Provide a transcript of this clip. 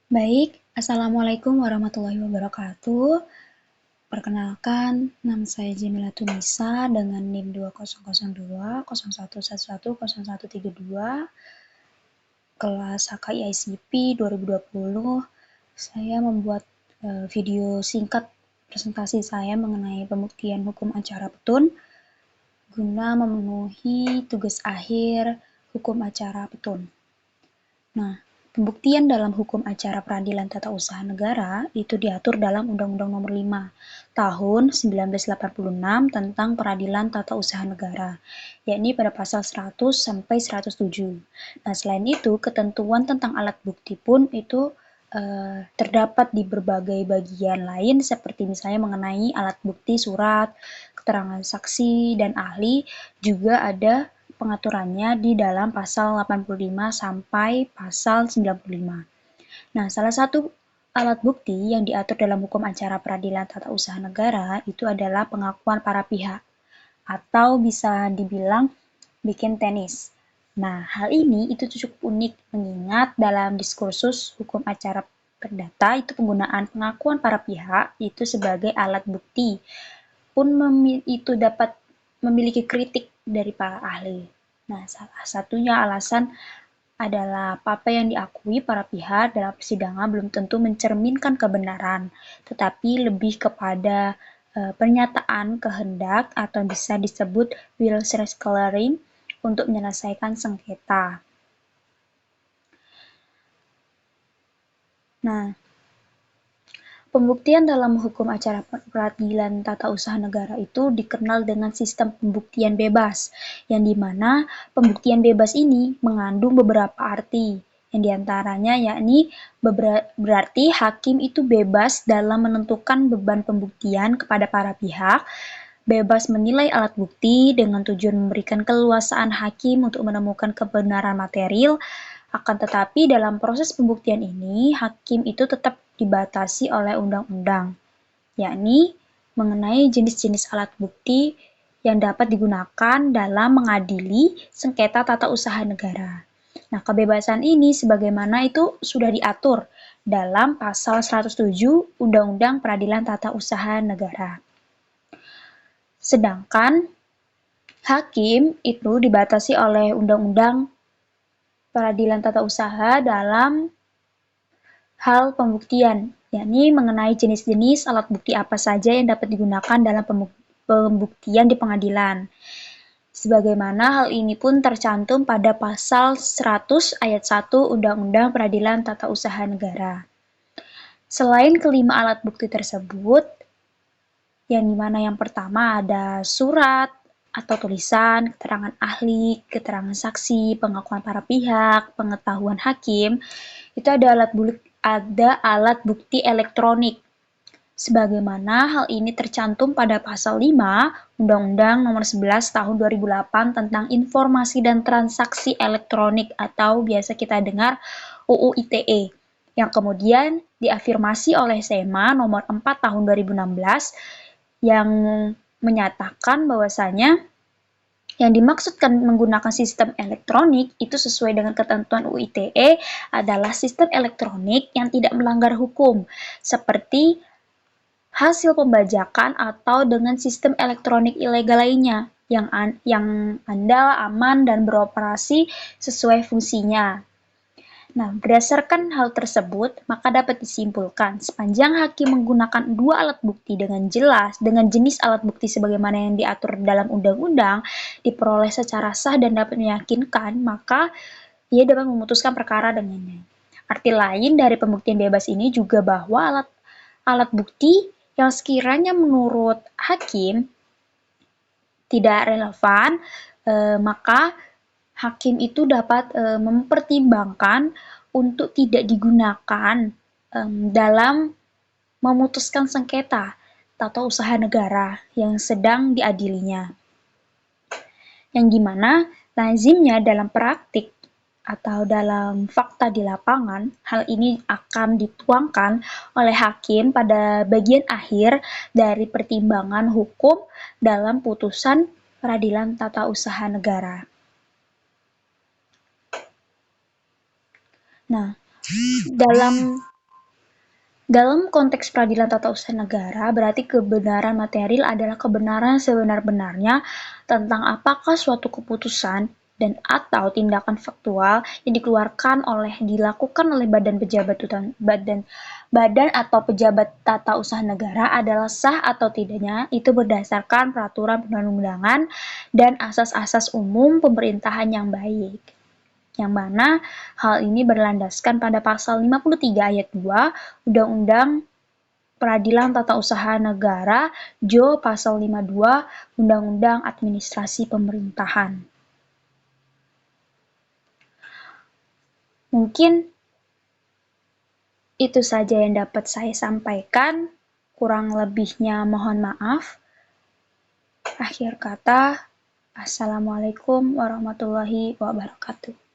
Baik, Assalamualaikum warahmatullahi wabarakatuh. Perkenalkan, nama saya Jamila Tunisa dengan NIM 2002 0111110132, kelas HKIICP 2020. Saya membuat video singkat presentasi saya mengenai pembuktian hukum acara petun guna memenuhi tugas akhir hukum acara petun. Nah, pembuktian dalam hukum acara peradilan tata usaha negara itu diatur dalam Undang-Undang Nomor 5 Tahun 1986 tentang Peradilan Tata Usaha Negara, yakni pada pasal 100 sampai 107. Nah, selain itu, ketentuan tentang alat bukti pun itu terdapat di berbagai bagian lain seperti misalnya mengenai alat bukti surat, keterangan saksi dan ahli, juga ada pengaturannya di dalam pasal 85 sampai pasal 95. Nah, salah satu alat bukti yang diatur dalam hukum acara peradilan tata usaha negara itu adalah pengakuan para pihak atau bisa dibilang bikin tenis. Nah, hal ini itu cukup unik mengingat dalam diskursus hukum acara perdata itu penggunaan pengakuan para pihak itu sebagai alat bukti pun itu dapat memiliki kritik dari para ahli. Nah, salah satunya alasan adalah apa yang diakui para pihak dalam persidangan belum tentu mencerminkan kebenaran, tetapi lebih kepada pernyataan kehendak atau bisa disebut will clearing untuk menyelesaikan sengketa. Nah, pembuktian dalam hukum acara peradilan tata usaha negara itu dikenal dengan sistem pembuktian bebas, yang dimana pembuktian bebas ini mengandung beberapa arti, yang diantaranya yakni berarti hakim itu bebas dalam menentukan beban pembuktian kepada para pihak, bebas menilai alat bukti dengan tujuan memberikan keleluasaan hakim untuk menemukan kebenaran material. Akan tetapi dalam proses pembuktian ini, hakim itu tetap dibatasi oleh undang-undang, yakni mengenai jenis-jenis alat bukti yang dapat digunakan dalam mengadili sengketa tata usaha negara. Nah, kebebasan ini sebagaimana itu sudah diatur dalam pasal 107 Undang-Undang Peradilan Tata Usaha Negara. Sedangkan hakim itu dibatasi oleh Undang-Undang Peradilan Tata Usaha dalam hal pembuktian, yakni mengenai jenis-jenis alat bukti apa saja yang dapat digunakan dalam pembuktian di pengadilan. Sebagaimana hal ini pun tercantum pada pasal 100 ayat 1 Undang-Undang Peradilan Tata Usaha Negara. Selain kelima alat bukti tersebut, yang dimana yang pertama ada surat atau tulisan, keterangan ahli, keterangan saksi, pengakuan para pihak, pengetahuan hakim, itu ada alat bukti elektronik. Sebagaimana hal ini tercantum pada pasal 5 Undang-Undang Nomor 11 Tahun 2008 tentang Informasi dan Transaksi Elektronik atau biasa kita dengar UU ITE, yang kemudian diafirmasi oleh SEMA Nomor 4 Tahun 2016 yang menyatakan bahwasanya yang dimaksudkan menggunakan sistem elektronik itu sesuai dengan ketentuan UU ITE adalah sistem elektronik yang tidak melanggar hukum, seperti hasil pembajakan atau dengan sistem elektronik ilegal lainnya yang andal, aman, dan beroperasi sesuai fungsinya. Nah, berdasarkan hal tersebut, maka dapat disimpulkan sepanjang hakim menggunakan dua alat bukti dengan jelas, dengan jenis alat bukti sebagaimana yang diatur dalam undang-undang, diperoleh secara sah dan dapat meyakinkan, maka ia dapat memutuskan perkara dengannya. Arti lain dari pembuktian bebas ini juga bahwa alat bukti yang sekiranya menurut hakim tidak relevan, maka hakim itu dapat mempertimbangkan untuk tidak digunakan dalam memutuskan sengketa tata usaha negara yang sedang diadilinya. Yang dimana lazimnya dalam praktik atau dalam fakta di lapangan, hal ini akan dituangkan oleh hakim pada bagian akhir dari pertimbangan hukum dalam putusan peradilan tata usaha negara. Nah, dalam Dalam konteks peradilan tata usaha negara, berarti kebenaran material adalah kebenaran sebenar-benarnya tentang apakah suatu keputusan dan atau tindakan faktual yang dilakukan oleh badan atau pejabat tata usaha negara adalah sah atau tidaknya, itu berdasarkan peraturan perundang-undangan dan asas-asas umum pemerintahan yang baik. Yang mana hal ini berlandaskan pada pasal 53 ayat 2 Undang-Undang Peradilan Tata Usaha Negara Jo pasal 52 Undang-Undang Administrasi Pemerintahan. Mungkin itu saja yang dapat saya sampaikan, kurang lebihnya mohon maaf. Akhir kata, Assalamualaikum warahmatullahi wabarakatuh.